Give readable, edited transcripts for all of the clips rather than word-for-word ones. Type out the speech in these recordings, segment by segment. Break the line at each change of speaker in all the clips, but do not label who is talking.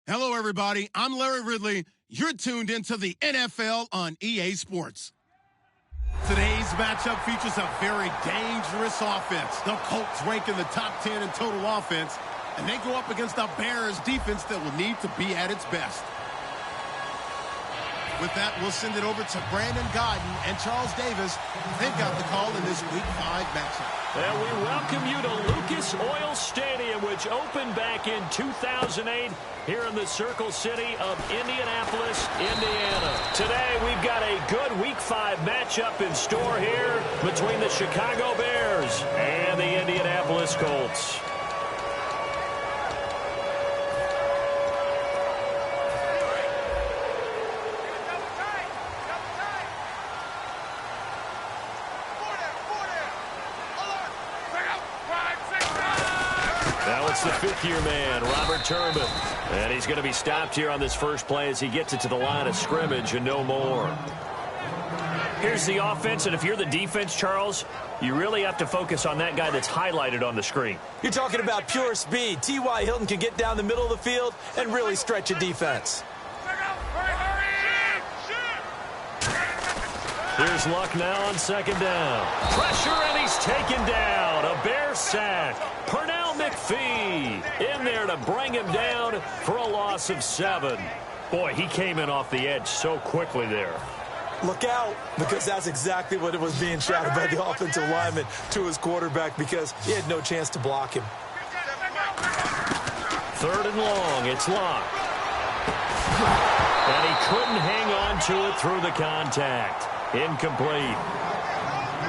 Hello, everybody. I'm Larry Ridley. You're tuned into the NFL on EA Sports. Today's matchup features a very dangerous offense. The Colts rank in the top 10 in total offense, and they go up against a Bears defense that will need to be at its best. With that, we'll send it over to Brandon Godden and Charles Davis. They've got the call in this Week 5 matchup.
And we welcome you to Lucas Oil Stadium, which opened back in 2008 here in the Circle City of Indianapolis, Indiana. Today, we've got a good Week 5 matchup in store here between the Chicago Bears and the Indianapolis Colts. It's the fifth-year man, Robert Turbin. And he's going to be stopped here on this first play as he gets it to the line of scrimmage and no more. Here's the offense, and if you're the defense, Charles, you really have to focus on that guy that's highlighted on the screen.
You're talking about pure speed. T.Y. Hilton can get down the middle of the field and really stretch a defense.
Here's Luck now on second down. Pressure, and he's taken down. A Bear sack. Pernell McPhee in there to bring him down for a loss of 7. Boy, he came in off the edge so quickly there.
Look out, because that's exactly what it was being shouted by the offensive lineman to his quarterback, because he had no chance to block him.
3rd and long, it's Luck. And he couldn't hang on to it through the contact. Incomplete.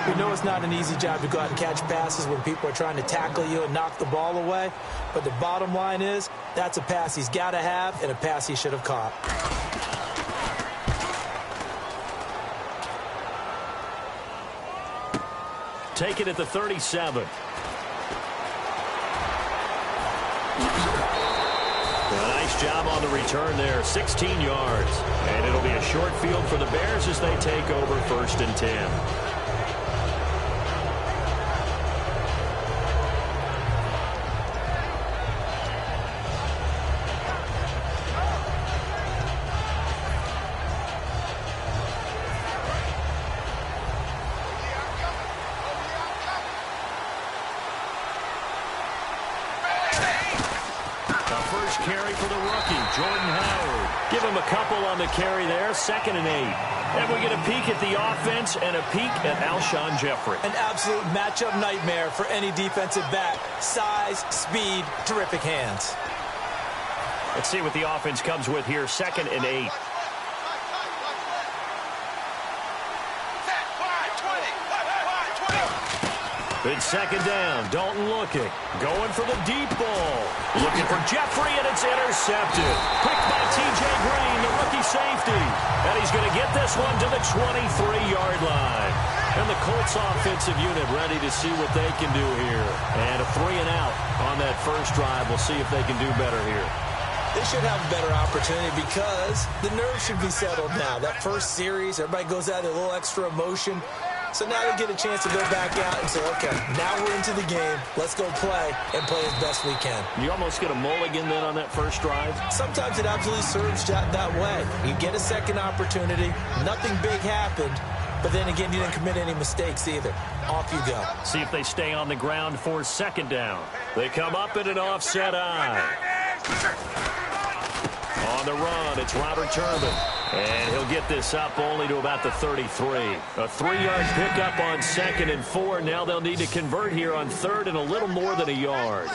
We know it's not an easy job to go out and catch passes when people are trying to tackle you and knock the ball away. But the bottom line is, that's a pass he's got to have and a pass he should have caught.
Take it at the 37. Nice job on the return there, 16 yards. And it'll be a short field for the Bears as they take over 1st and 10. Carry for the rookie, Jordan Howard. Give him a couple on the carry there, 2nd and 8. And we get a peek at the offense and a peek at Alshon Jeffrey.
An absolute matchup nightmare for any defensive back. Size, speed, terrific hands.
Let's see what the offense comes with here, 2nd and 8. It's 2nd down. Dalton looking. Going for the deep ball. Looking for Jeffrey, and it's intercepted. Picked by T.J. Green, the rookie safety. And he's going to get this one to the 23-yard line. And the Colts offensive unit ready to see what they can do here. And a 3-and-out on that first drive. We'll see if they can do better here.
They should have a better opportunity because the nerves should be settled now. That first series, everybody goes out with a little extra emotion. So now they get a chance to go back out and say, okay, now we're into the game. Let's go play and play as best we can.
You almost get a mulligan then on that first drive?
Sometimes it absolutely serves that way. You get a second opportunity. Nothing big happened. But then again, you didn't commit any mistakes either. Off you go.
See if they stay on the ground for 2nd down. They come up in an offset eye. On the run, it's Robert Turbin. And he'll get this up only to about the 33. A 3-yard pickup on 2nd and 4. Now they'll need to convert here on 3rd and a little more than a yard.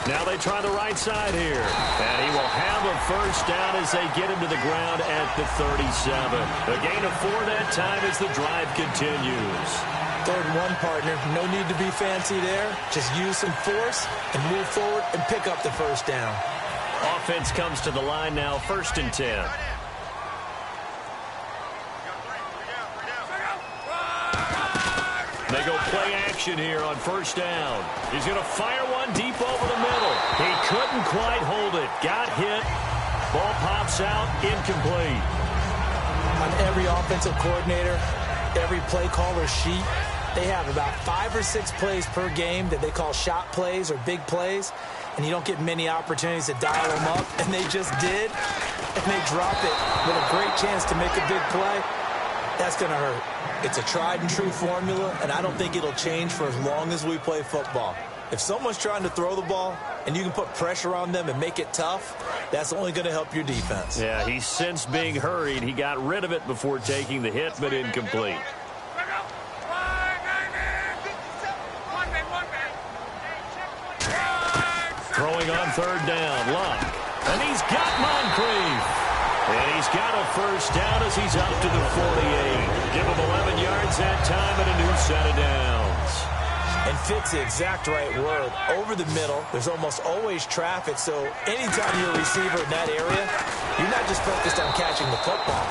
Now they try the right side here. And he will have a first down as they get him to the ground at the 37. A gain of 4 that time as the drive continues.
3rd and 1, partner. No need to be fancy there. Just use some force and move forward and pick up the first down.
Offense comes to the line now, 1st and 10. They go play action here on 1st down. He's going to fire one deep over the middle. He couldn't quite hold it. Got hit. Ball pops out, incomplete.
On every offensive coordinator, every play caller sheet, they have about 5 or 6 plays per game that they call shot plays or big plays, and you don't get many opportunities to dial them up, and they just did, and they drop it with a great chance to make a big play. That's going to hurt. It's a tried-and-true formula, and I don't think it'll change for as long as we play football. If someone's trying to throw the ball and you can put pressure on them and make it tough, that's only going to help your defense.
Yeah, he's since being hurried. He got rid of it before taking the hit, but incomplete. Throwing on third down, Luck. And he's got Moncrief. And he's got a first down as he's up to the 48. Give him 11 yards that time and a new set of downs.
And fit's the exact right word. Over the middle, there's almost always traffic, so anytime you're a receiver in that area, you're not just focused on catching the football.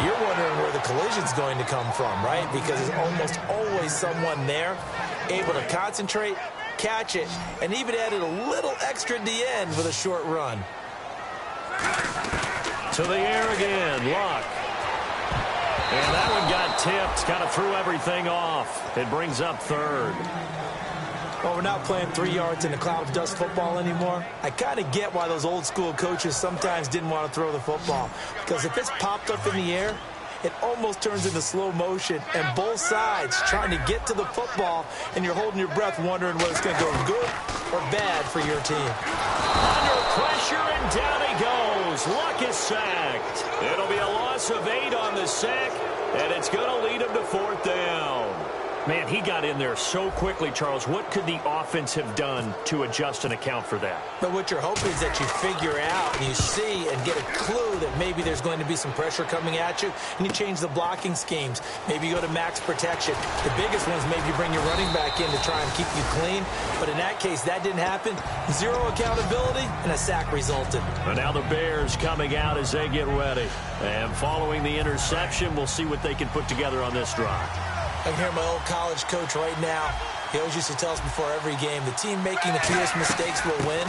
You're wondering where the collision's going to come from, right? Because there's almost always someone there able to concentrate, catch it, and even added a little extra at the end with a short run.
To the air again, Luck. And that one got tipped, kind of threw everything off. It brings up third.
Well, we're not playing 3 yards in a cloud of dust football anymore. I kind of get why those old school coaches sometimes didn't want to throw the football. Because if it's popped up in the air, it almost turns into slow motion, and both sides trying to get to the football, and you're holding your breath wondering whether it's going to go good or bad for your team.
Under pressure, and down he goes. Luck is sacked. It'll be a loss of 8 on the sack, and it's going to lead him to fourth down. Man, he got in there so quickly, Charles. What could the offense have done to adjust and account for that?
But what you're hoping is that you figure out and you see and get a clue that maybe there's going to be some pressure coming at you, and you change the blocking schemes. Maybe you go to max protection. The biggest ones, maybe you bring your running back in to try and keep you clean. But in that case, that didn't happen. Zero accountability, and a sack resulted.
And now the Bears coming out as they get ready. And following the interception, we'll see what they can put together on this drive.
I can hear my old college coach right now. He always used to tell us before every game, the team making the fewest mistakes will win.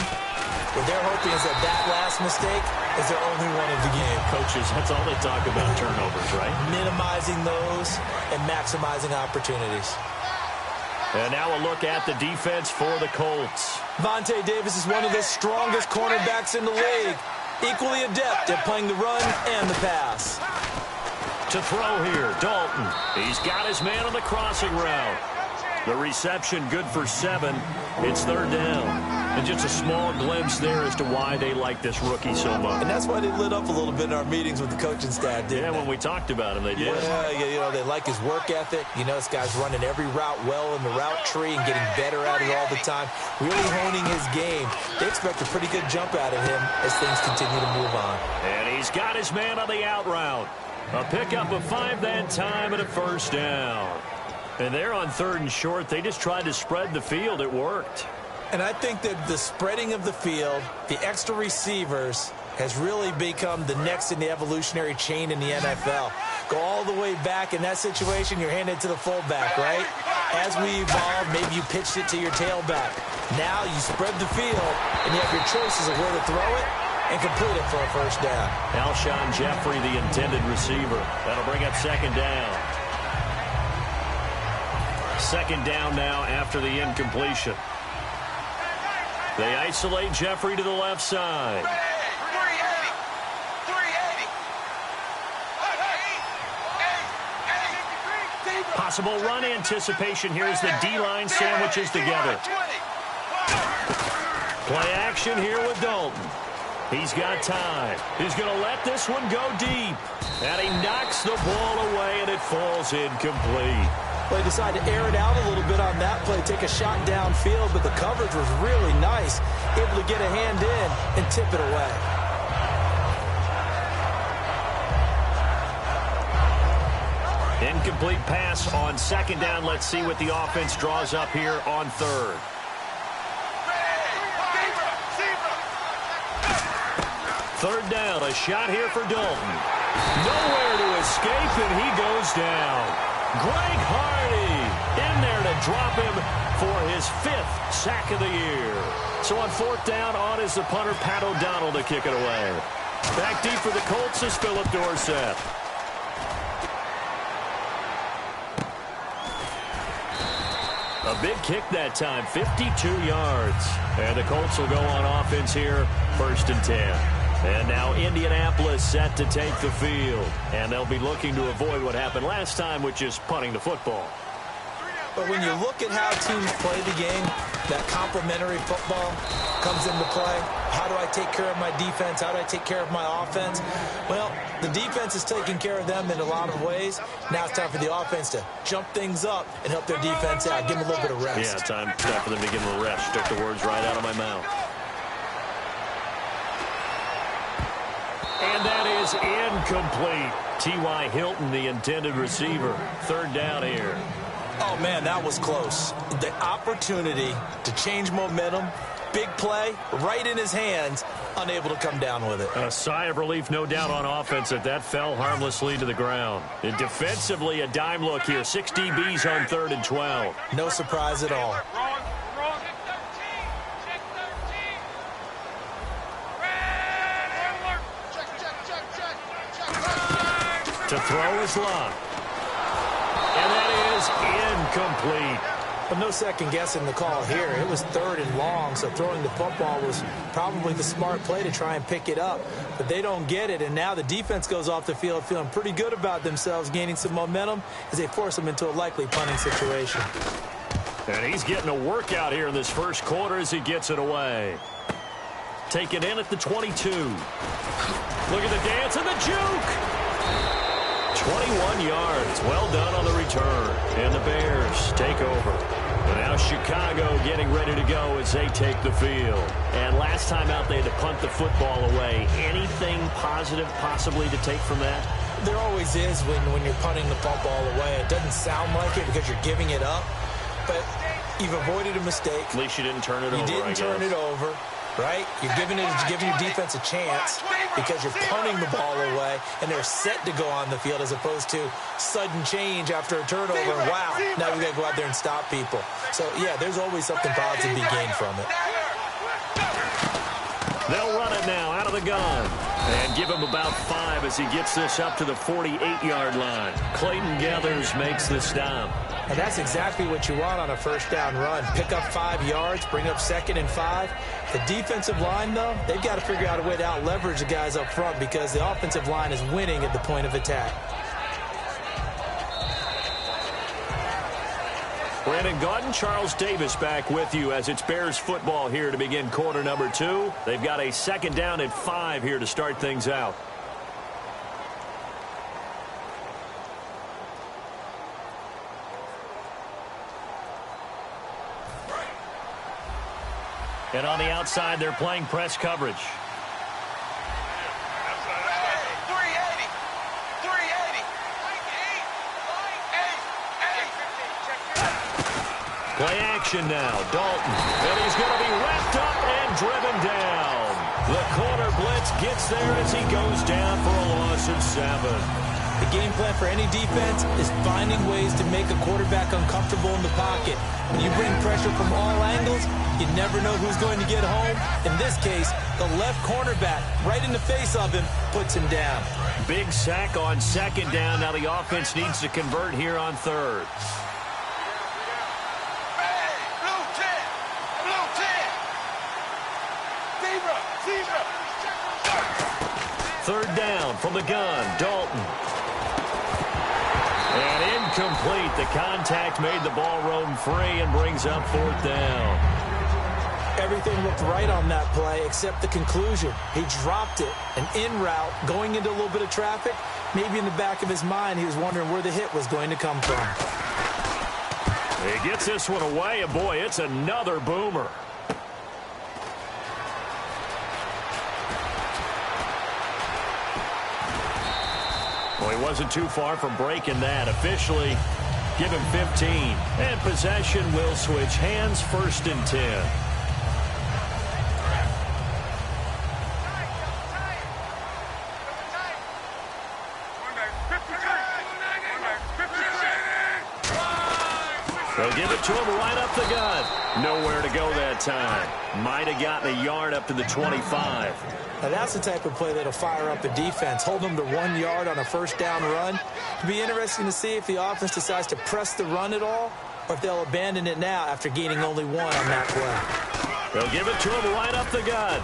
What they're hoping is that that last mistake is their only one of the game.
Coaches, that's all they talk about, turnovers, right?
Minimizing those and maximizing opportunities.
And now a look at the defense for the Colts.
Vontae Davis is one of the strongest cornerbacks in the league. Equally adept at playing the run and the pass.
To throw here, Dalton. He's got his man on the crossing route. The reception good for 7. It's third down. And just a small glimpse there as to why they like this rookie so much.
And that's why they lit up a little bit in our meetings with the coaching staff, didn't they?
When we talked about him, they did.
Yeah, they like his work ethic. You know, this guy's running every route well in the route tree and getting better at it all the time. Really honing his game. They expect a pretty good jump out of him as things continue to move on.
And he's got his man on the out route. A pickup of 5 that time and a first down. And they're on third and short. They just tried to spread the field. It worked.
And I think that the spreading of the field, the extra receivers, has really become the next in the evolutionary chain in the NFL. Go all the way back in that situation, you're handed to the fullback, right? As we evolve, maybe you pitched it to your tailback. Now you spread the field, and you have your choices of where to throw it and complete it for a first down.
Alshon Jeffrey, the intended receiver. That'll bring up second down. Second down now after the incompletion. They isolate Jeffrey to the left side.
380.
Possible run anticipation here as the D-line sandwiches together. Play action here with Dalton. He's got time. He's going to let this one go deep. And he knocks the ball away, and it falls incomplete.
Well, he decided to air it out a little bit on that play, take a shot downfield, but the coverage was really nice. Able to get a hand in and tip it away.
Incomplete pass on second down. Let's see what the offense draws up here on third. Third down, a shot here for Dalton. Nowhere to escape, and he goes down. Greg Hardy in there to drop him for his 5th sack of the year. So on fourth down, on is the punter, Pat O'Donnell, to kick it away. Back deep for the Colts is Philip Dorsett. A big kick that time, 52 yards. And the Colts will go on offense here, 1st and 10. And now Indianapolis set to take the field. And they'll be looking to avoid what happened last time, which is punting the football.
But when you look at how teams play the game, that complementary football comes into play. How do I take care of my defense? How do I take care of my offense? Well, the defense is taking care of them in a lot of ways. Now it's time for the offense to jump things up and help their defense out. Give them a little bit of rest.
Yeah, time for them to give them a rest. Took the words right out of my mouth. And that is incomplete. T.Y. Hilton, the intended receiver. 3rd down here.
Oh, man, that was close. The opportunity to change momentum, big play, right in his hands, unable to come down with it.
A sigh of relief, no doubt, on offense that fell harmlessly to the ground. And defensively, a dime look here. 6 DBs on 3rd and 12.
No surprise at all.
To throw is Love. And that is incomplete.
But no second guessing the call here. It was 3rd and long, so throwing the football was probably the smart play to try and pick it up. But they don't get it, and now the defense goes off the field feeling pretty good about themselves, gaining some momentum as they force them into a likely punting situation.
And he's getting a workout here in this 1st quarter as he gets it away. Taken in at the 22. Look at the dance and the juke. 21 yards. Well done on the return. And the Bears take over. And now Chicago getting ready to go as they take the field. And last time out, they had to punt the football away. Anything positive possibly to take from that?
There always is when you're punting the football away. It doesn't sound like it because you're giving it up. But you've avoided a mistake.
At least you didn't turn it over,
You didn't turn it over. Right? You're giving your defense a chance because you're punting the ball away, and they're set to go on the field as opposed to sudden change after a turnover. And wow, now we got to go out there and stop people. So, yeah, there's always something positive to be gained from it.
They'll run it now out of the gun. And give him about 5 as he gets this up to the 48-yard line. Clayton Gathers makes the stop.
And that's exactly what you want on a 1st down run. Pick up 5 yards, bring up 2nd and 5. The defensive line, though, they've got to figure out a way to out-leverage the guys up front because the offensive line is winning at the point of attack.
Brandon Gaudin, Charles Davis back with you as it's Bears football here to begin quarter number 2. They've got a 2nd down and 5 here to start things out. And on the outside, they're playing press coverage. Play action now. Dalton. And he's going to be wrapped up and driven down. The corner blitz gets there as he goes down for a loss of 7.
The game plan for any defense is finding ways to make a quarterback uncomfortable in the pocket. When you bring pressure from all angles, you never know who's going to get home. In this case, the left cornerback, right in the face of him, puts him down.
Big sack on 2nd down. Now the offense needs to convert here on 3rd. Third down from the gun, Dalton. And incomplete. The contact made the ball roam free and brings up 4th down.
Everything looked right on that play except the conclusion. He dropped it, an in route, going into a little bit of traffic. Maybe in the back of his mind, he was wondering where the hit was going to come from.
He gets this one away, and boy, it's another boomer. Well, he wasn't too far from breaking that. Officially, give him 15. And possession will switch hands, 1st and 10. They'll give it to him right up the gut. Nowhere to go that time. Might have gotten a yard up to the 25.
Now that's the type of play that'll fire up a defense. Hold them to 1 yard on a 1st down run. It'll be interesting to see if the offense decides to press the run at all or if they'll abandon it now after gaining only one on that play.
They'll give it to him right up the gut.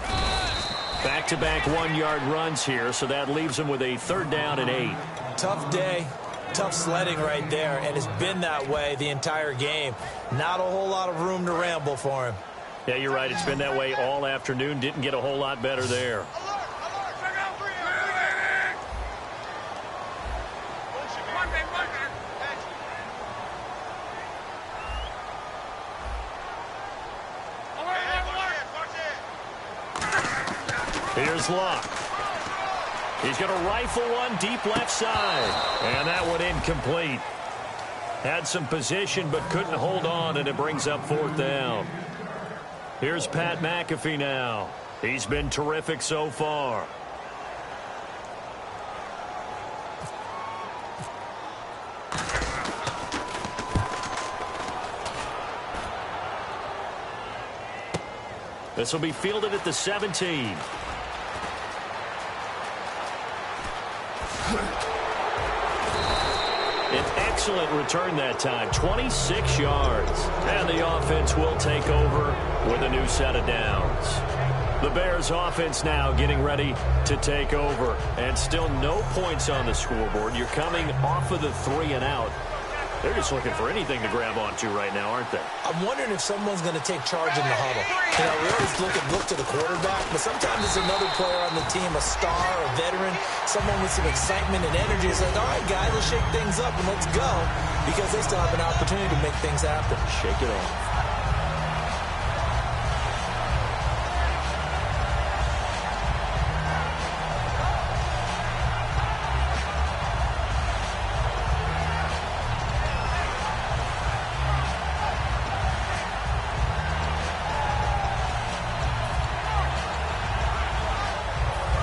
Back-to-back one-yard runs here, so that leaves him with a 3rd down and 8.
Tough day, tough sledding right there, and it's been that way the entire game. Not a whole lot of room to ramble for him.
Yeah, you're right. It's been that way all afternoon. Didn't get a whole lot better there. Here's Luck. He's going to rifle one deep left side. And that one incomplete. Had some position but couldn't hold on, and it brings up 4th down. Here's Pat McAfee now. He's been terrific so far. This will be fielded at the 17. An excellent return that time, 26 yards. And the offense will take over with a new set of downs. The Bears offense now getting ready to take over. And still no points on the scoreboard. You're coming off of the 3 and out. They're just looking for anything to grab onto right now, aren't they?
I'm wondering if someone's going to take charge in the huddle. You know, we always look to the quarterback, but sometimes it's another player on the team, a star, a veteran, someone with some excitement and energy. It's like, all right, guys, let's shake things up and let's go, because they still have an opportunity to make things happen.
Shake it off.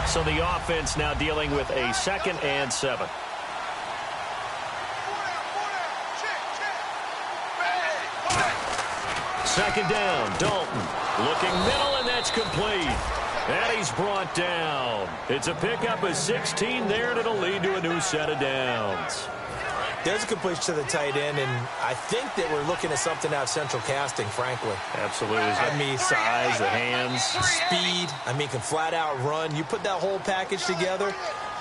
So the offense now dealing with a 2nd and 7. Second down, Dalton. Looking middle, and that's complete. And he's brought down. It's a pickup of 16 there, and it'll lead to a new set of downs.
There's a completion to the tight end, and I think that we're looking at something out of central casting, frankly.
Absolutely. I mean, size, the hands.
Speed. I mean, can flat out run. You put that whole package together,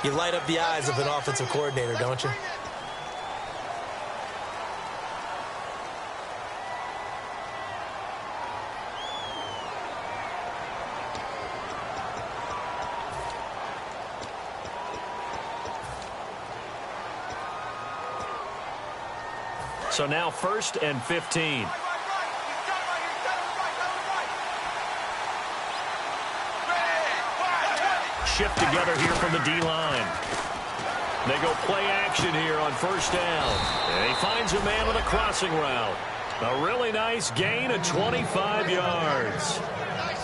you light up the eyes of an offensive coordinator, don't you?
So now 1st and 15. Shift together here from the D-line. They go play action here on 1st down. And he finds a man on a crossing route. A really nice gain of 25 yards.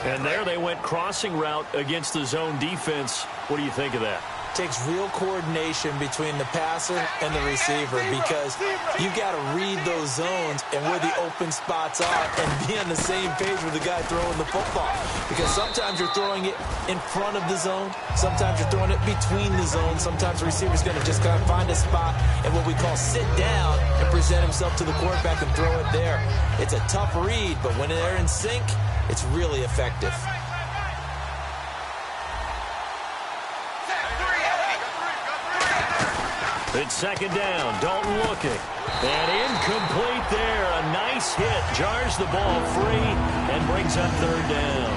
And there they went crossing route against the zone defense. What do you think of that?
Takes real coordination between the passer and the receiver, because you've got to read those zones and where the open spots are and be on the same page with the guy throwing the football. Because sometimes you're throwing it in front of the zone. Sometimes you're throwing it between the zones. Sometimes the receiver's going to just kind of find a spot and what we call sit down and present himself to the quarterback and throw it there. It's a tough read, but when they're in sync, it's really effective.
It's second down. Dalton looking. And incomplete there. A nice hit. Jars the ball free and brings up 3rd down.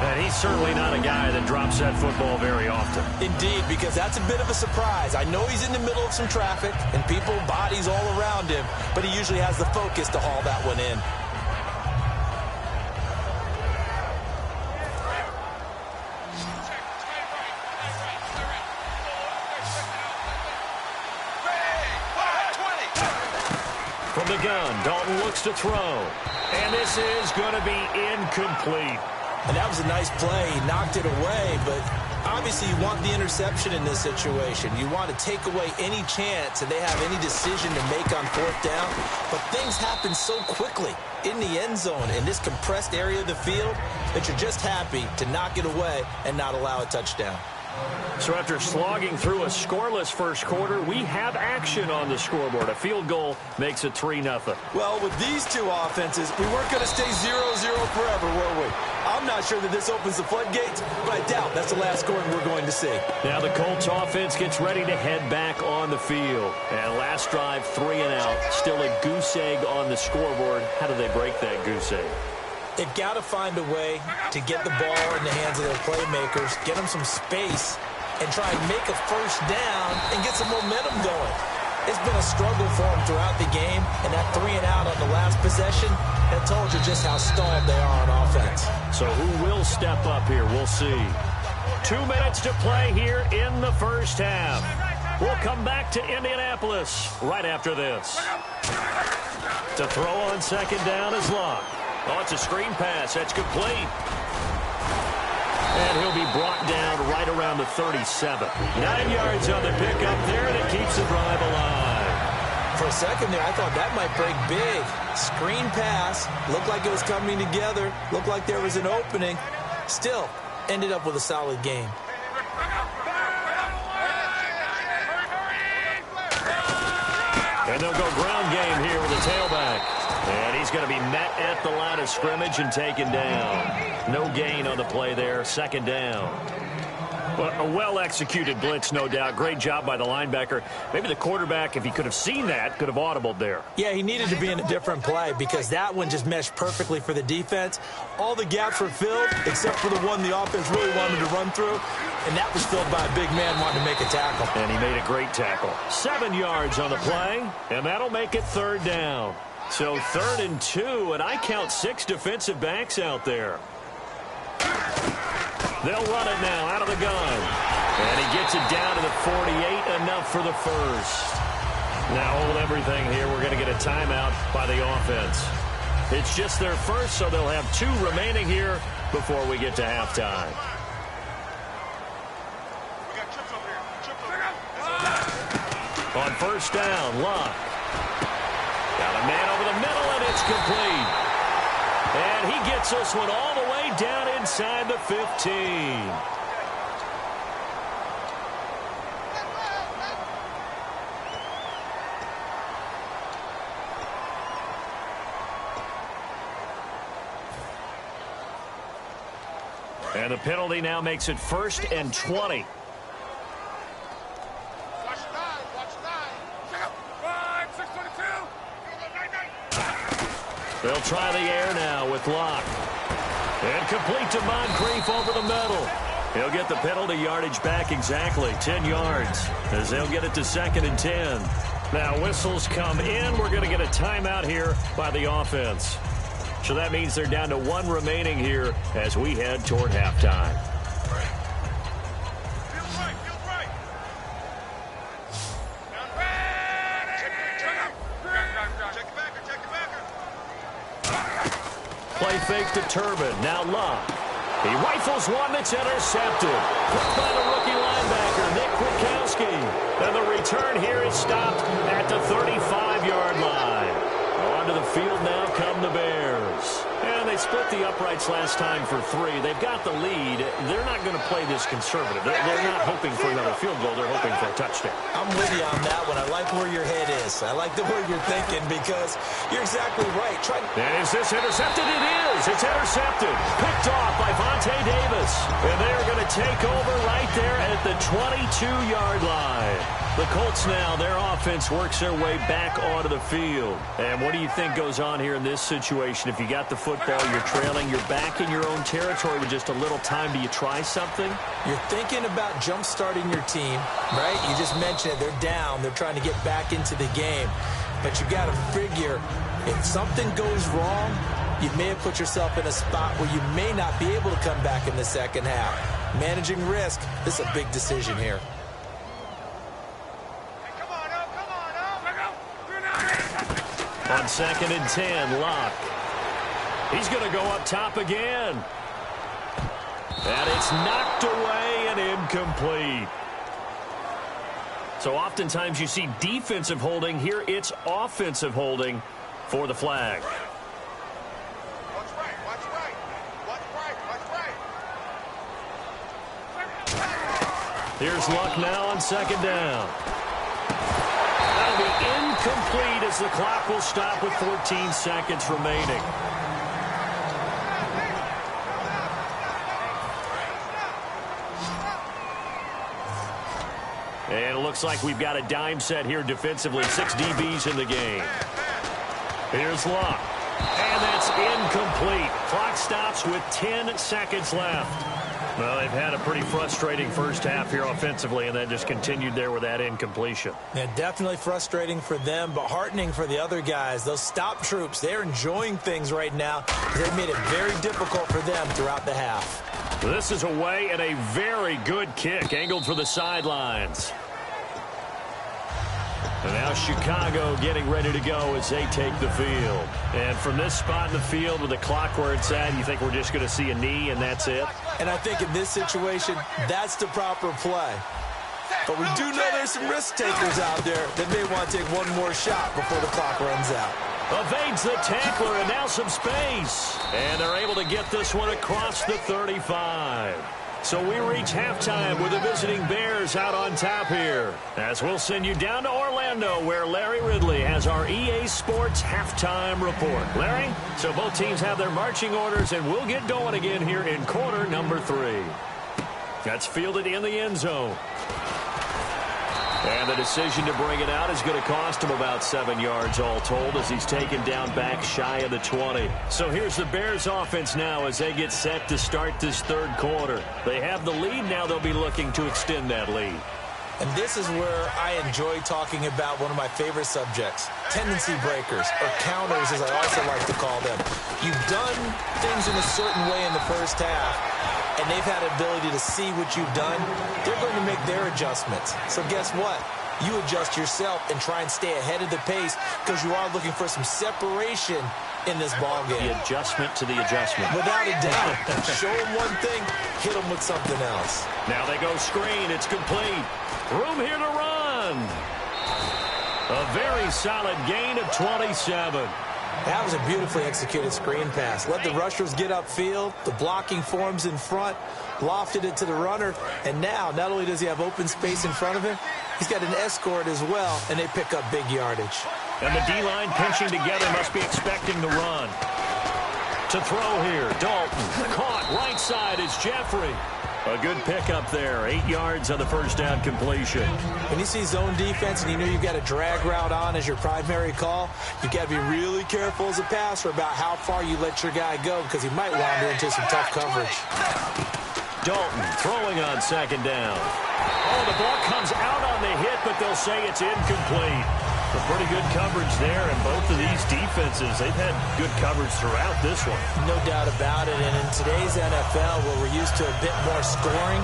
And he's certainly not a guy that drops that football very often.
Indeed, because that's a bit of a surprise. I know he's in the middle of some traffic and people, bodies all around him, but he usually has the focus to haul that one in.
From the gun, Dalton looks to throw. And this is going to be incomplete.
And that was a nice play. He knocked it away, but obviously you want the interception in this situation. You want to take away any chance that they have any decision to make on 4th down. But things happen so quickly in the end zone in this compressed area of the field that you're just happy to knock it away and not allow a touchdown.
So after slogging through a scoreless first quarter, we have action on the scoreboard. A field goal makes it 3-0.
Well, with these two offenses, we weren't going to stay 0-0 forever, were we? I'm not sure that this opens the floodgates, but I doubt that's the last scoring we're going to see.
Now the Colts offense gets ready to head back on the field. And last drive, 3 and out. Still a goose egg on the scoreboard. How do they break that goose egg?
They've got to find a way to get the ball in the hands of their playmakers, get them some space, and try and make a first down and get some momentum going. It's been a struggle for them throughout the game, and that 3 and out on the last possession, that told you just how stalled they are on offense.
So who will step up here? We'll see. 2 minutes to play here in the first half. We'll come back to Indianapolis right after this. To throw on second down is Locke. Oh, it's a screen pass. That's complete. And he'll be brought down right around the 37. 9 yards on the pickup there, and it keeps the drive alive.
For a second there, I thought that might break big. Screen pass. Looked like it was coming together. Looked like there was an opening. Still, ended up with a solid game.
And they'll go ground game here with the tailback. And he's going to be met at the line of scrimmage and taken down. No gain on the play there. Second down. Well, a well-executed blitz, no doubt. Great job by the linebacker. Maybe the quarterback, if he could have seen that, could have audibled there.
Yeah, he needed to be in a different play because that one just meshed perfectly for the defense. All the gaps were filled except for the one the offense really wanted to run through, and that was filled by a big man wanting to make a tackle.
And he made a great tackle. 7 yards on the play, and that'll make it third down. So 3rd and 2, and I count 6 defensive backs out there. They'll run it now out of the gun. And he gets it down to the 48, enough for the first. Now hold everything here. We're going to get a timeout by the offense. It's just their first, so they'll have 2 remaining here before we get to halftime. On first down, Locke. Got a man over the middle, and it's complete. And he gets this one all the way down inside the 15. And the penalty now makes it 1st and 20. They'll try the air now with Locke. And complete to Moncrief over the middle. He'll get the penalty yardage back exactly, 10 yards, as they'll get it to 2nd and 10. Now whistles come in. We're going to get a timeout here by the offense. So that means they're down to 1 remaining here as we head toward halftime. Play fake to Turbin. Now Locke. He rifles one that's intercepted. Put by the rookie linebacker, Nick Kwiatkowski. And the return here is stopped at the 35-yard line. Onto the field now come the Bears. And they split the uprights last time for 3. They've got the lead. They're not going to play this conservative. They're not hoping for another field goal. They're hoping for a touchdown.
I'm with you on that one. I like where your head is. I like the way you're thinking because you're exactly right.
And is this intercepted? It is. It's intercepted. Picked off by Vontae Davis. And they're going to take over right there at the 22-yard line. The Colts now, their offense works their way back onto the field. And what do you think goes on here in this situation? If you got the football, you're trailing, you're back in your own territory with just a little time. Do you try something?
You're thinking about jump-starting your team, right? You just mentioned it. They're down. They're trying to get back into the game. But you got to figure if something goes wrong, you may have put yourself in a spot where you may not be able to come back in the second half. Managing risk, this is a big decision here.
On 2nd and 10, Locke. He's going to go up top again. And it's knocked away and incomplete. So oftentimes you see defensive holding. Here it's offensive holding for the flag.
Watch right, watch right. Watch right, watch right.
Here's Luck now on second down. That'll be incomplete as the clock will stop with 14 seconds remaining. And it looks like we've got a dime set here defensively. 6 DBs in the game. Here's Luck. And that's incomplete. Clock stops with 10 seconds left. Well, they've had a pretty frustrating first half here offensively, and then just continued there with that incompletion.
Yeah, definitely frustrating for them, but heartening for the other guys. Those stop troops, they're enjoying things right now. They've made it very difficult for them throughout the half.
This is away and a very good kick, angled for the sidelines. And now Chicago getting ready to go as they take the field. And from this spot in the field with the clock where it's at, you think we're just going to see a knee and that's it?
And I think in this situation, that's the proper play. But we do know there's some risk takers out there that may want to take one more shot before the clock runs out.
Evades the tackler and now some space. And they're able to get this one across the 35. So we reach halftime with the visiting Bears out on top here. As we'll send you down to Orlando where Larry Ridley has our EA Sports halftime report. Larry, so both teams have their marching orders and we'll get going again here in quarter number 3. That's fielded in the end zone. And the decision to bring it out is going to cost him about 7 yards all told as he's taken down back shy of the 20. So here's the Bears offense now as they get set to start this third quarter. They have the lead. Now they'll be looking to extend that lead.
And this is where I enjoy talking about one of my favorite subjects, tendency breakers, or counters as I also like to call them. You've done things in a certain way in the first half, and they've had an ability to see what you've done. They're going to make their adjustments. So guess what? You adjust yourself and try and stay ahead of the pace because you are looking for some separation in this ball game.
The adjustment to the adjustment.
Without a doubt. Show them one thing, hit them with something else.
Now they go screen. It's complete. Room here to run. A very solid gain of 27.
That was a beautifully executed screen pass. Let the rushers get upfield. The blocking forms in front. Lofted it to the runner. And now, not only does he have open space in front of him, he's got an escort as well, and they pick up big yardage.
And the D-line pinching together must be expecting the run. To throw here, Dalton. Caught right side is Jeffrey. A good pickup there. 8 yards on the first down completion.
When you see zone defense and you know you've got a drag route on as your primary call, you've got to be really careful as a passer about how far you let your guy go because he might wander into some tough coverage.
Dalton throwing on second down. Oh, the ball comes out on the hit, but they'll say it's incomplete. A pretty good coverage there, and both of these defenses, they've had good coverage throughout this one.
No doubt about it, and in today's NFL, where we're used to a bit more scoring,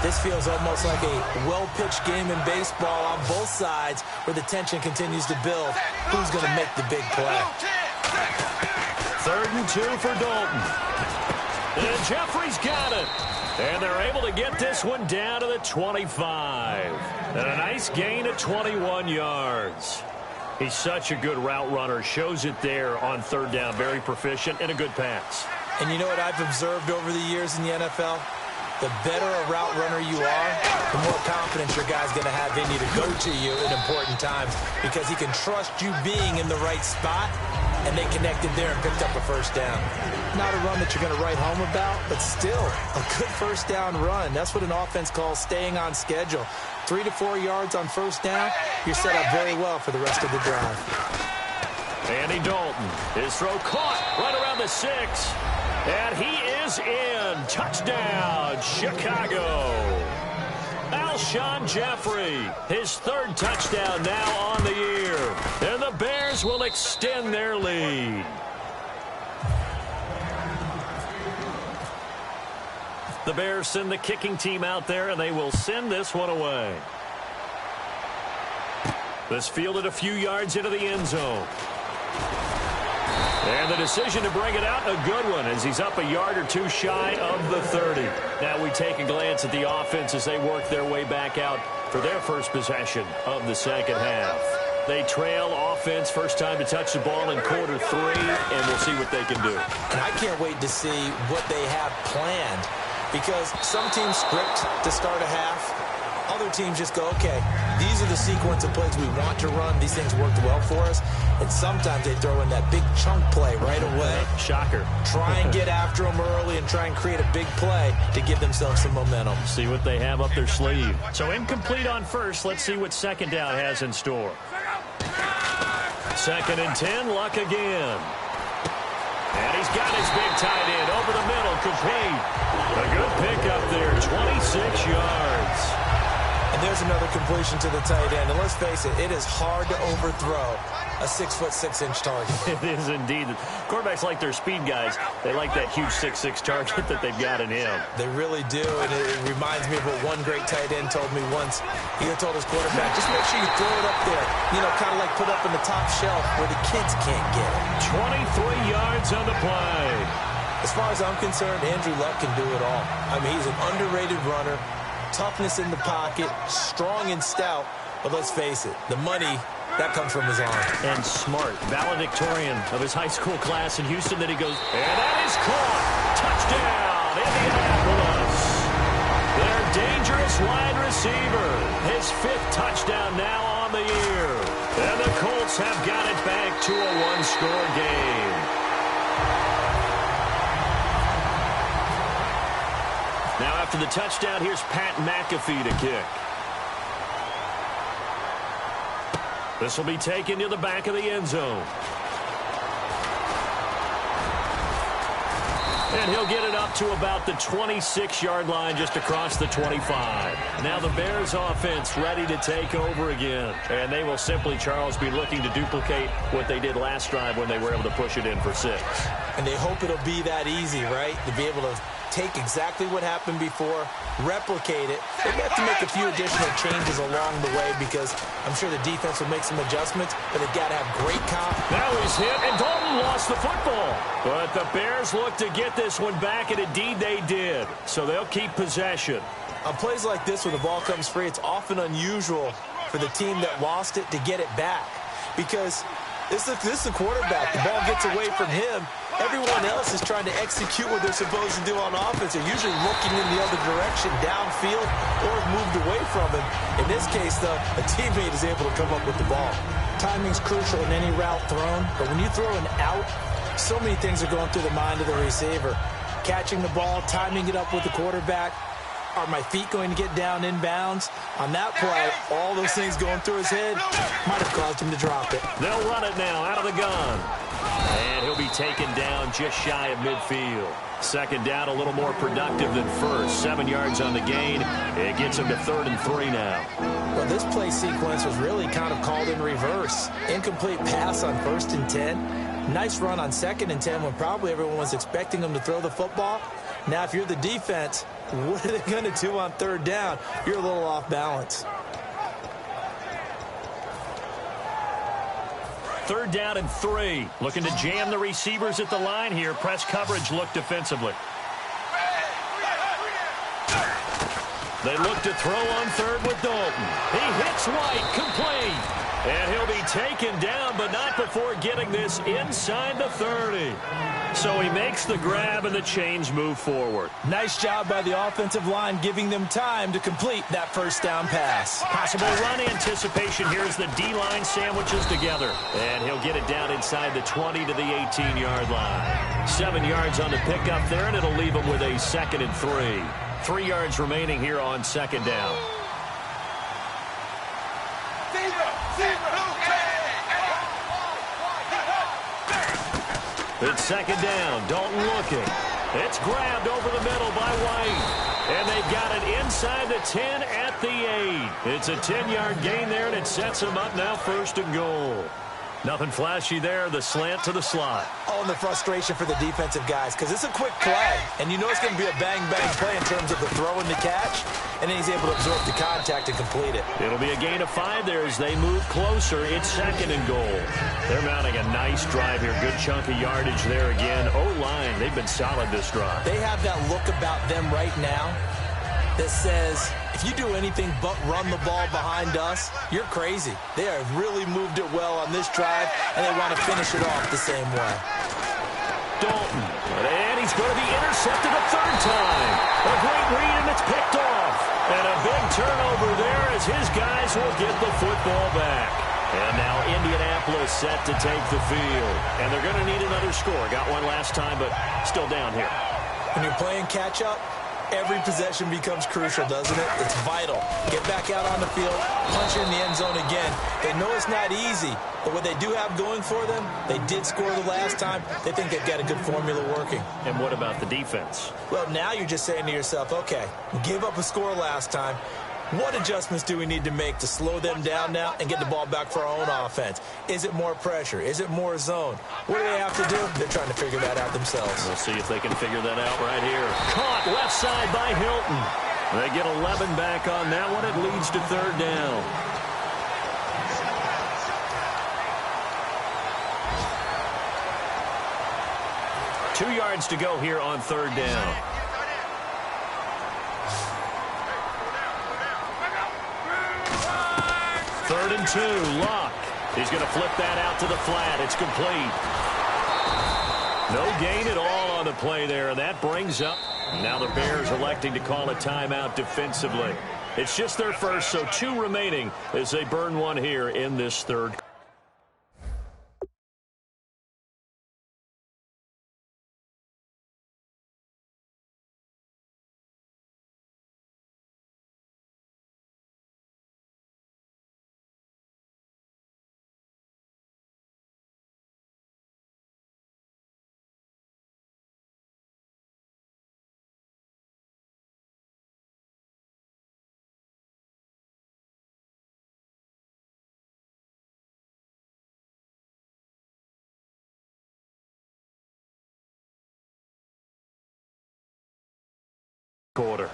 this feels almost like a well-pitched game in baseball on both sides where the tension continues to build. Who's going to make the big play?
3rd and 2 for Dalton. And Jeffrey's got it. And they're able to get this one down to the 25. And a nice gain of 21 yards. He's such a good route runner. Shows it there on 3rd down. Very proficient and a good pass.
And you know what I've observed over the years in the NFL? The better a route runner you are, the more confidence your guy's going to have in you to go to you in important times because he can trust you being in the right spot, and they connected there and picked up a first down. Not a run that you're going to write home about, but still a good first down run. That's what an offense calls staying on schedule. 3 to 4 yards on first down, you're set up very well for the rest of the drive.
Andy Dalton, his throw caught right around the 6. And he is in. Touchdown, Chicago. Alshon Jeffrey, his 3rd touchdown now on the year. And the Bears will extend their lead. The Bears send the kicking team out there, and they will send this one away. This fielded a few yards into the end zone. And the decision to bring it out, a good one, as he's up a yard or two shy of the 30. Now we take a glance at the offense as they work their way back out for their first possession of the second half. They trail offense, first time to touch the ball in quarter 3, and we'll see what they can do.
And I can't wait to see what they have planned, because some teams script to start a half, other teams just go, okay, these are the sequence of plays we want to run. These things worked well for us. And sometimes they throw in that big chunk play right away.
Shocker.
Try and get after them early and try and create a big play to give themselves some momentum.
See what they have up their sleeve. So incomplete on first. Let's see what second down has in store. 2nd and 10, Luck again. And he's got his big tight end over the middle, complete. A good pickup there, 26 yards.
And there's another completion to the tight end. And let's face it, it is hard to overthrow a 6'6" target.
It is indeed. Quarterbacks like their speed guys. They like that huge 6'6" target that they've got in him.
They really do, and it reminds me of what one great tight end told me once. He told his quarterback, just make sure you throw it up there, kind of like put up in the top shelf where the kids can't get it.
23 yards on the play.
As far as I'm concerned, Andrew Luck can do it all. I mean, he's an underrated runner, toughness in the pocket, strong and stout, but let's face it, the money, that comes from his arm.
And smart. Valedictorian of his high school class in Houston. Then he goes, and that is caught. Touchdown, Indianapolis. Their dangerous wide receiver. His 5th touchdown now on the year. And the Colts have got it back to a one-score game. Now after the touchdown, here's Pat McAfee to kick. This will be taken to the back of the end zone. And he'll get it up to about the 26-yard line, just across the 25. Now the Bears offense ready to take over again. And they will simply, Charles, be looking to duplicate what they did last drive when they were able to push it in for 6.
And they hope it'll be that easy, right? To be able to take exactly what happened before, replicate it. They may have to make a few additional changes along the way because I'm sure the defense will make some adjustments, but they've got to have great confidence.
Now he's hit, and Dalton lost the football. But the Bears look to get this one back, and indeed they did. So they'll keep possession.
On plays like this where the ball comes free, it's often unusual for the team that lost it to get it back because this is the quarterback. The ball gets away from him. Everyone else is trying to execute what they're supposed to do on offense. They're usually looking in the other direction, downfield, or moved away from him. In this case, though, a teammate is able to come up with the ball. Timing's crucial in any route thrown, but when you throw an out, so many things are going through the mind of the receiver. Catching the ball, timing it up with the quarterback. Are my feet going to get down inbounds? On that play, all those things going through his head might have caused him to drop it.
They'll run it now out of the gun. And he'll be taken down just shy of midfield. Second down, a little more productive than first. 7 yards on the gain. It gets him to 3rd and 3 now.
Well, this play sequence was really kind of called in reverse. Incomplete pass on 1st and 10. Nice run on 2nd and 10 when probably everyone was expecting him to throw the football. Now, if you're the defense, what are they going to do on 3rd down? You're a little off balance.
3rd down and 3. Looking to jam the receivers at the line here. Press coverage look defensively. They look to throw on 3rd with Dalton. He hits White, complete. And he'll be taken down, but not before getting this inside the 30. So he makes the grab, and the chains move forward.
Nice job by the offensive line, giving them time to complete that 1st down pass.
Possible run anticipation here as the D-line sandwiches together. And he'll get it down inside the 20 to the 18-yard line. 7 yards on the pickup there, and it'll leave him with a 2nd and 3. 3 yards remaining here on 2nd down. It's 2nd down. Dalton looking. It's grabbed over the middle by White. And they've got it inside the 10 at the 8. It's a 10-yard gain there, and it sets them up now 1st and goal. Nothing flashy there. The slant to the slot.
Oh, and the frustration for the defensive guys because it's a quick play. And you know it's going to be a bang-bang play in terms of the throw and the catch. And then he's able to absorb the contact and complete it.
It'll be a gain of 5 there as they move closer. It's 2nd and goal. They're mounting a nice drive here. Good chunk of yardage there again. O-line, they've been solid this drive.
They have that look about them right now that says, if you do anything but run the ball behind us, you're crazy. They have really moved it well on this drive, and they want to finish it off the same way.
Dalton, and he's going to be intercepted a 3rd time. A great read, and it's picked off. And a big turnover there as his guys will get the football back. And now Indianapolis set to take the field. And they're going to need another score. Got one last time, but still down here.
When you're playing catch-up, every possession becomes crucial, doesn't it? It's vital. Get back out on the field, punch in the end zone again. They know it's not easy, but what they do have going for them, they did score the last time. They think they've got a good formula working.
And what about the defense?
Well, now you're just saying to yourself, okay, we gave up a score last time. What adjustments do we need to make to slow them down now and get the ball back for our own offense? Is it more pressure? Is it more zone? What do they have to do? They're trying to figure that out themselves.
We'll see if they can figure that out right here. Caught left side by Hilton. They get 11 back on that one. It leads to third down. Two yards to go here on third down. Third and 2, Luck. He's going to flip that out to the flat. It's complete. No gain at all on the play there, and that brings up. Now the Bears electing to call a timeout defensively. It's just their first, so 2 remaining as they burn one here in this third. Quarter.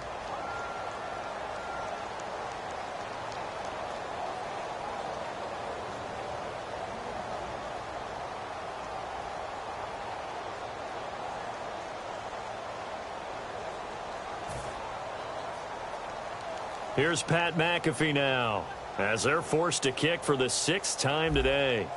Here's Pat McAfee now as they're forced to kick for the 6th time today.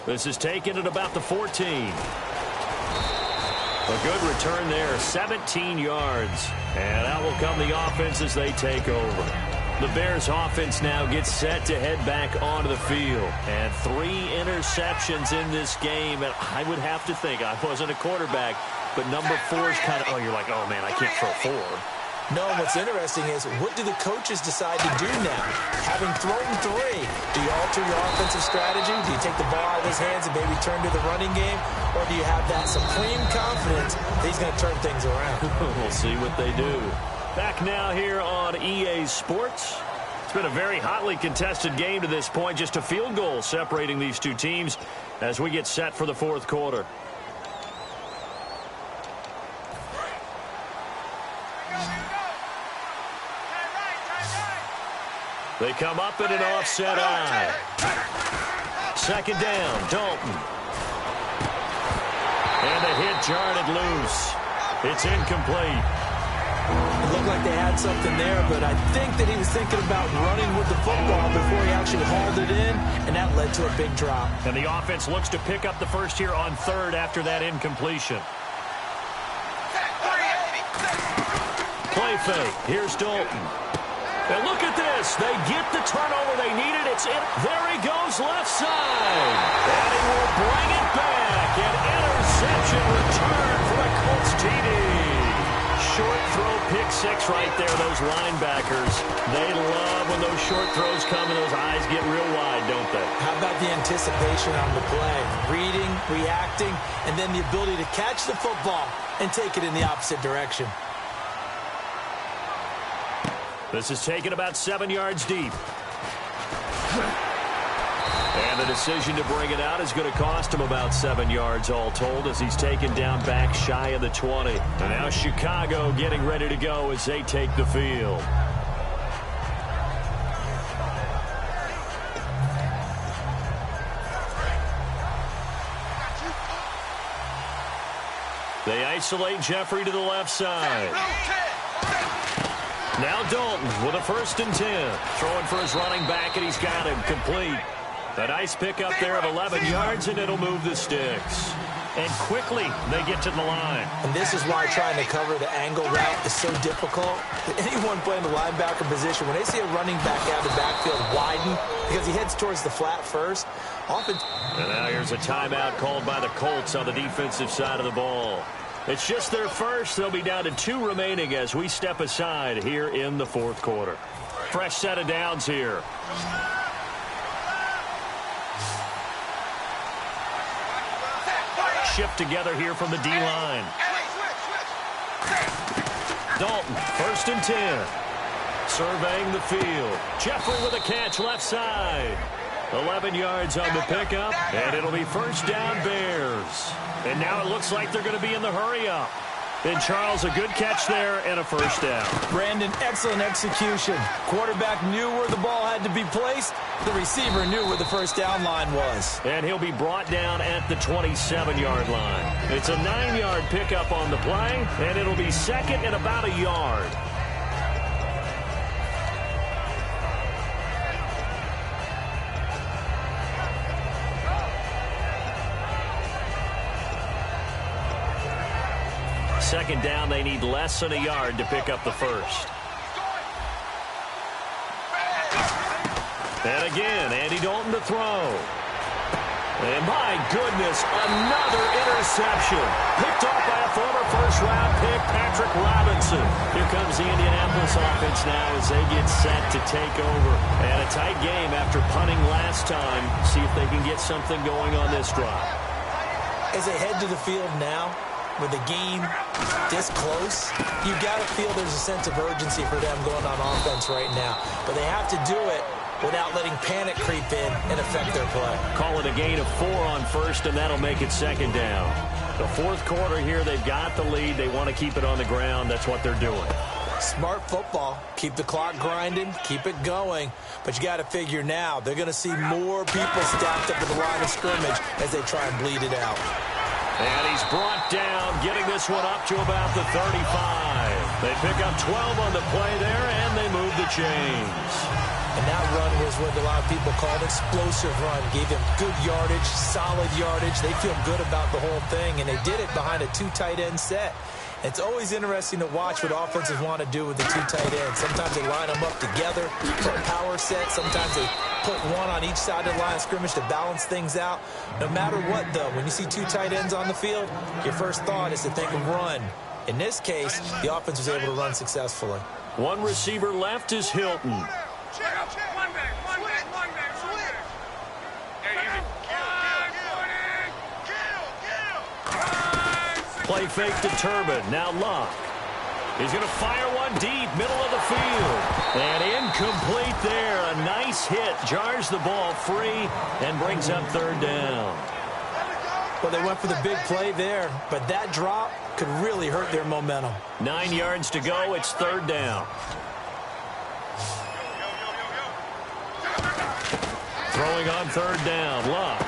This is taken at about the 14. A good return there, 17 yards. And out will come the offense as they take over. The Bears offense now gets set to head back onto the field. And 3 interceptions in this game. And I would have to think, I wasn't a quarterback, but number 4 is kind of, oh, you're like, oh, man, I can't throw 4.
No, what's interesting is, what do the coaches decide to do now? Having thrown 3, do you alter your offensive strategy? Do you take the ball out of his hands and maybe turn to the running game? Or do you have that supreme confidence that he's going to turn things around?
We'll see what they do. Back now here on EA Sports. It's been a very hotly contested game to this point. Just a field goal separating these two teams as we get set for the 4th quarter. They come up in an offset eye. 2nd down, Dalton. And the hit jarred it loose. It's incomplete.
It looked like they had something there, but I think that he was thinking about running with the football before he actually hauled it in, and that led to a big drop.
And the offense looks to pick up the first here on 3rd after that incompletion. Play fake. Here's Dalton. And look at this. They get the turnover they needed. It's in. There he goes left side. And he will bring it back. An interception return for the Colts TD. Short throw, pick 6 right there. Those linebackers, they love when those short throws come and those eyes get real wide, don't they?
How about the anticipation on the play? Reading, reacting, and then the ability to catch the football and take it in the opposite direction.
This is taken about 7 yards deep. And the decision to bring it out is going to cost him about 7 yards all told as he's taken down back shy of the 20. And now Chicago getting ready to go as they take the field. They isolate Jeffrey to the left side. Now Dalton with a 1st and 10. Throwing for his running back, and he's got him complete. A nice pickup there of 11 yards, and it'll move the sticks. And quickly, they get to the line.
And this is why trying to cover the angle route is so difficult. Anyone playing the linebacker position, when they see a running back out of the backfield widen because he heads towards the flat first, often...
And now here's a timeout called by the Colts on the defensive side of the ball. It's just their first. They'll be down to 2 remaining as we step aside here in the 4th quarter. Fresh set of downs here. Shift together here from the D-line. Dalton, 1st and 10. Surveying the field. Jeffrey with a catch left side. 11 yards on the pickup, and it'll be 1st down Bears. And now it looks like they're going to be in the hurry-up. And Charles, a good catch there and a 1st down.
Brandon, excellent execution. Quarterback knew where the ball had to be placed. The receiver knew where the 1st down line was.
And he'll be brought down at the 27-yard line. It's a 9-yard pickup on the play, and it'll be 2nd and about a yard. Second down, they need less than a yard to pick up the 1st. And again, Andy Dalton to throw. And my goodness, another interception. Picked off by a former 1st-round pick, Patrick Robinson. Here comes the Indianapolis offense now as they get set to take over. And a tight game after punting last time. See if they can get something going on this drive.
As they head to the field now, with the game this close, you got to feel there's a sense of urgency for them going on offense right now. But they have to do it without letting panic creep in and affect their play.
Call it a gain of 4 on 1st, and that'll make it 2nd down. The 4th quarter here, they've got the lead. They want to keep it on the ground. That's what they're doing.
Smart football. Keep the clock grinding. Keep it going. But you got to figure now, they're going to see more people stacked up at the line of scrimmage as they try and bleed it out.
And he's brought down, getting this one up to about the 35. They pick up 12 on the play there, and they move the chains.
And that run was what a lot of people called explosive run. Gave them good yardage, solid yardage. They feel good about the whole thing, and they did it behind a 2 tight end set. It's always interesting to watch what offenses want to do with the 2 tight ends. Sometimes they line them up together for a power set. Sometimes they put one on each side of the line of scrimmage to balance things out. No matter what, though, when you see 2 tight ends on the field, your first thought is to think of run. In this case, the offense was able to run successfully.
One receiver left is Hilton. Play fake to Turbin. Now Luck. He's going to fire one deep, middle of the field. And incomplete there. A nice hit. Jars the ball free and brings up 3rd down.
Well, they went for the big play there, but that drop could really hurt their momentum.
9 yards to go. It's 3rd down. Throwing on 3rd down. Luck.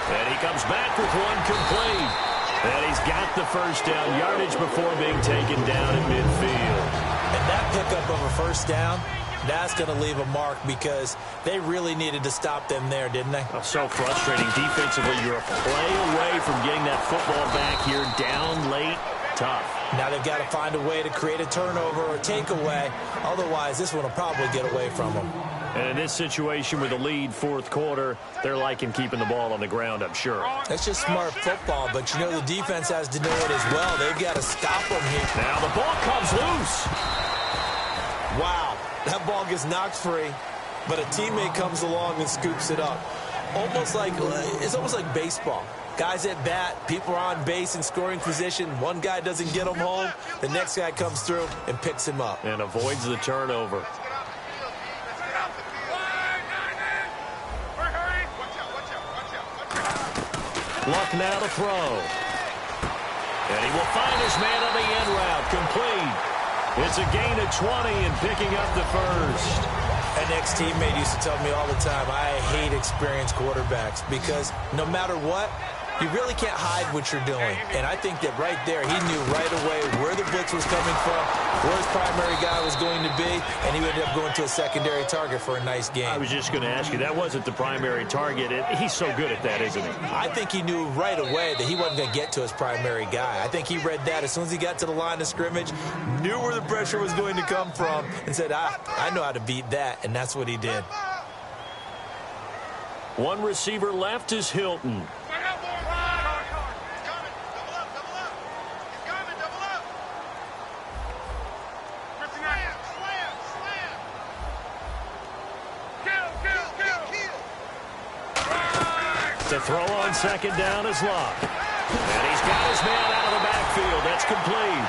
And he comes back with one complete. And he's got the 1st down yardage before being taken down at midfield.
And that pickup of a 1st down, that's going to leave a mark because they really needed to stop them there, didn't they?
Oh, so frustrating. Defensively, you're a play away from getting that football back here down late. Tough.
Now they've got to find a way to create a turnover or takeaway. Otherwise, this one will probably get away from them.
And in this situation with the lead 4th quarter, they're liking keeping the ball on the ground, I'm sure.
That's just smart football, but you know the defense has to know it as well. They've got to stop them here.
Now the ball comes loose.
Wow, that ball gets knocked free, but a teammate comes along and scoops it up. It's almost like baseball. Guys at bat, people are on base in scoring position. One guy doesn't get him home. The next guy comes through and picks him up.
And avoids the turnover. Luck now to throw. And he will find his man on the end route. Complete. It's a gain of 20 and picking up the 1st.
An ex-teammate used to tell me all the time, I hate experienced quarterbacks because no matter what, You really can't hide what you're doing. And I think that right there, he knew right away where the blitz was coming from, where his primary guy was going to be, and he ended up going to a secondary target for a nice game.
I was just going to ask you, that wasn't the primary target. He's so good at that, isn't he?
I think he knew right away that he wasn't going to get to his primary guy. I think he read that as soon as he got to the line of scrimmage, knew where the pressure was going to come from, and said, I know how to beat that, and that's what he did.
One receiver left is Hilton. To throw on second down is Locke. And he's got his man out of the backfield. That's complete.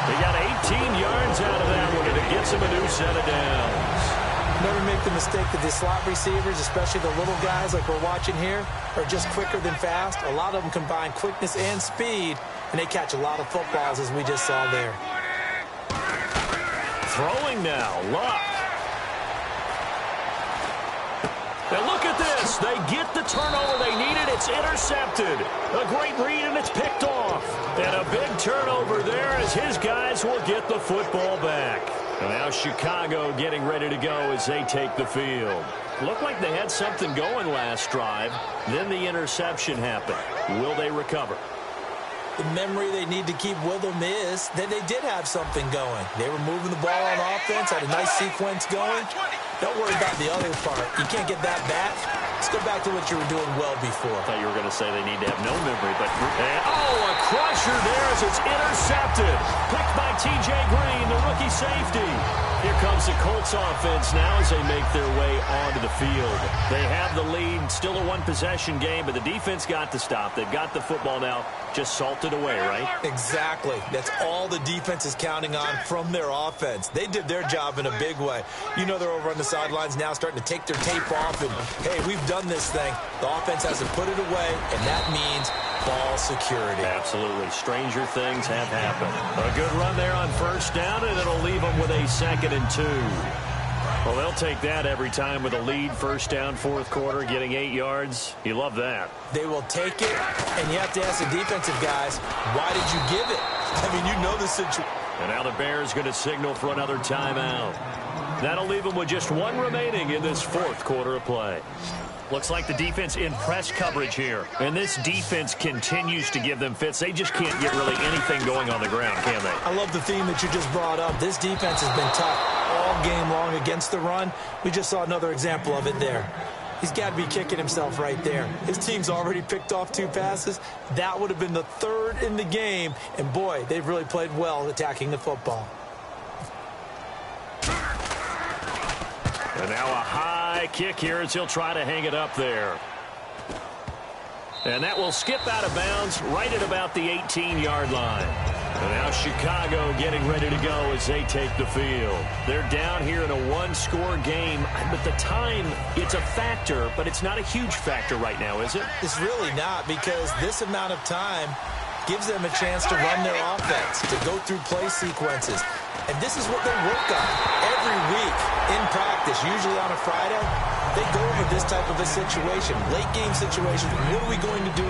He got 18 yards out of that one, and it gets him a new set of downs.
Never make the mistake that the slot receivers, especially the little guys like we're watching here, are just quicker than fast. A lot of them combine quickness and speed, and they catch a lot of footballs, as we just saw there.
Throwing now, Locke. And look at this. They get the turnover they needed. It's intercepted. A great read, and it's picked off. And a big turnover there as his guys will get the football back. And now Chicago getting ready to go as they take the field. Looked like they had something going last drive. Then the interception happened. Will they recover?
The memory they need to keep with them is that they did have something going. They were moving the ball on offense, had a nice sequence going. Don't worry about the other part. You can't get that back. Let's go back to what you were doing well before.
I thought you were going to say they need to have no memory, but a crusher there as it's intercepted. Picked by T.J. Green, the rookie safety. Here comes the Colts offense now as they make their way onto the field. They have the lead, still a one-possession game, but the defense got to stop. They've got the football now, just salted away, right?
Exactly. That's all the defense is counting on from their offense. They did their job in a big way. You know they're over on the sidelines now starting to take their tape off and, hey, we've done this thing. The offense has to put it away, and that means ball security.
Absolutely. Stranger things have happened. A good run there on first down, and it'll leave them with a 2nd and 2. Well, they'll take that every time with a lead, first down, fourth quarter, getting 8 yards. You love that.
They will take it, and you have to ask the defensive guys, why did you give it? I mean, you know the situation.
And now the Bears going to signal for another timeout. That'll leave them with just one remaining in this fourth quarter of play. Looks like the defense in press coverage here. And this defense continues to give them fits. They just can't get really anything going on the ground, can they?
I love the theme that you just brought up. This defense has been tough all game long against the run. We just saw another example of it there. He's got to be kicking himself right there. His team's already picked off 2 passes. That would have been the 3rd in the game. And, boy, they've really played well attacking the football.
And now a high kick here as he'll try to hang it up there. And that will skip out of bounds right at about the 18-yard line. And now Chicago getting ready to go as they take the field. They're down here in a one-score game. But the time, it's a factor, but it's not a huge factor right now, is it?
It's really not, because this amount of time gives them a chance to run their offense, to go through play sequences. And this is what they work on every week in practice, usually on a Friday. They go over this type of a situation, late game situation. What are we going to do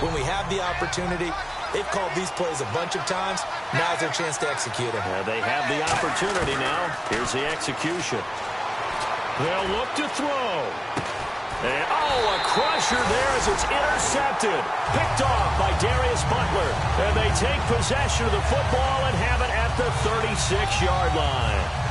when we have the opportunity? They've called these plays a bunch of times. Now's their chance to execute them.
Yeah, they have the opportunity now. Here's the execution. They'll look to throw. And, a crusher there as it's intercepted. Picked off by Darius Butler. And they take possession of the football and have it at the 36-yard line.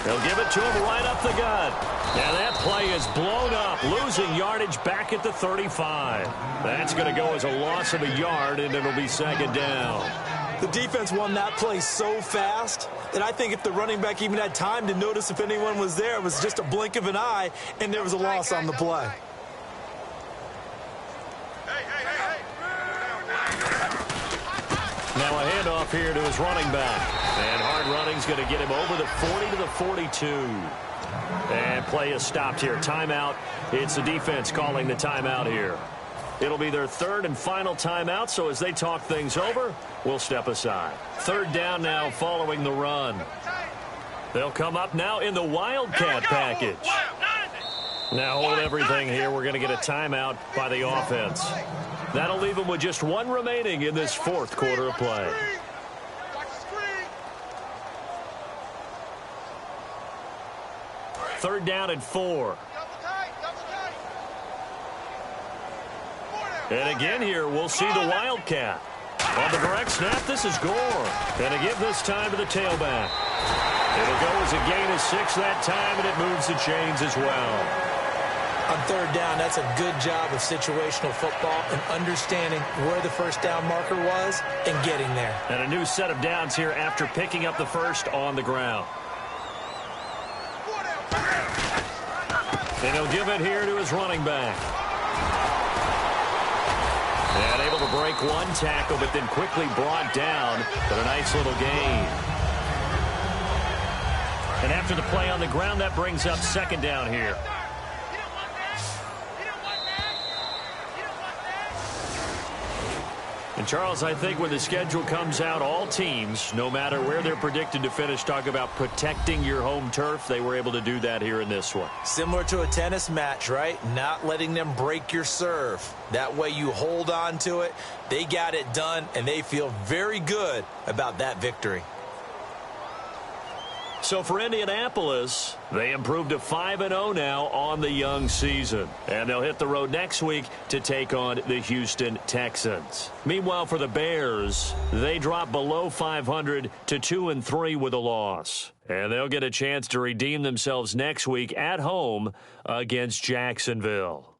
They'll give it to him right up the gut. And that play is blown up, losing yardage back at the 35. That's going to go as a loss of a yard, and it'll be 2nd down.
The defense won that play so fast that I think if the running back even had time to notice if anyone was there, it was just a blink of an eye, and there was a loss on the play.
Now a handoff here to his running back. And hard running's going to get him over the 40 to the 42. And play is stopped here. Timeout. It's the defense calling the timeout here. It'll be their third and final timeout, so as they talk things over, we'll step aside. Third down now following the run. They'll come up now in the Wildcat package. Now hold everything here. We're going to get a timeout by the offense. That'll leave them with just one remaining in this fourth quarter of play. Third down and 4. And again here, we'll see the Wildcat. On the direct snap, this is Gore. And a give this time to the tailback. It'll go as a gain of 6 that time, and it moves the chains as well.
On third down, that's a good job of situational football and understanding where the first down marker was and getting there.
And a new set of downs here after picking up the first on the ground. And he'll give it here to his running back. And able to break one tackle, but then quickly brought down for a nice little gain. And after the play on the ground, that brings up second down here. And, Charles, I think when the schedule comes out, all teams, no matter where they're predicted to finish, talk about protecting your home turf. They were able to do that here in this one.
Similar to a tennis match, right? Not letting them break your serve. That way you hold on to it. They got it done, and they feel very good about that victory.
So for Indianapolis, they improved to 5-0 now on the young season. And they'll hit the road next week to take on the Houston Texans. Meanwhile, for the Bears, they drop below 500 to 2-3 with a loss. And they'll get a chance to redeem themselves next week at home against Jacksonville.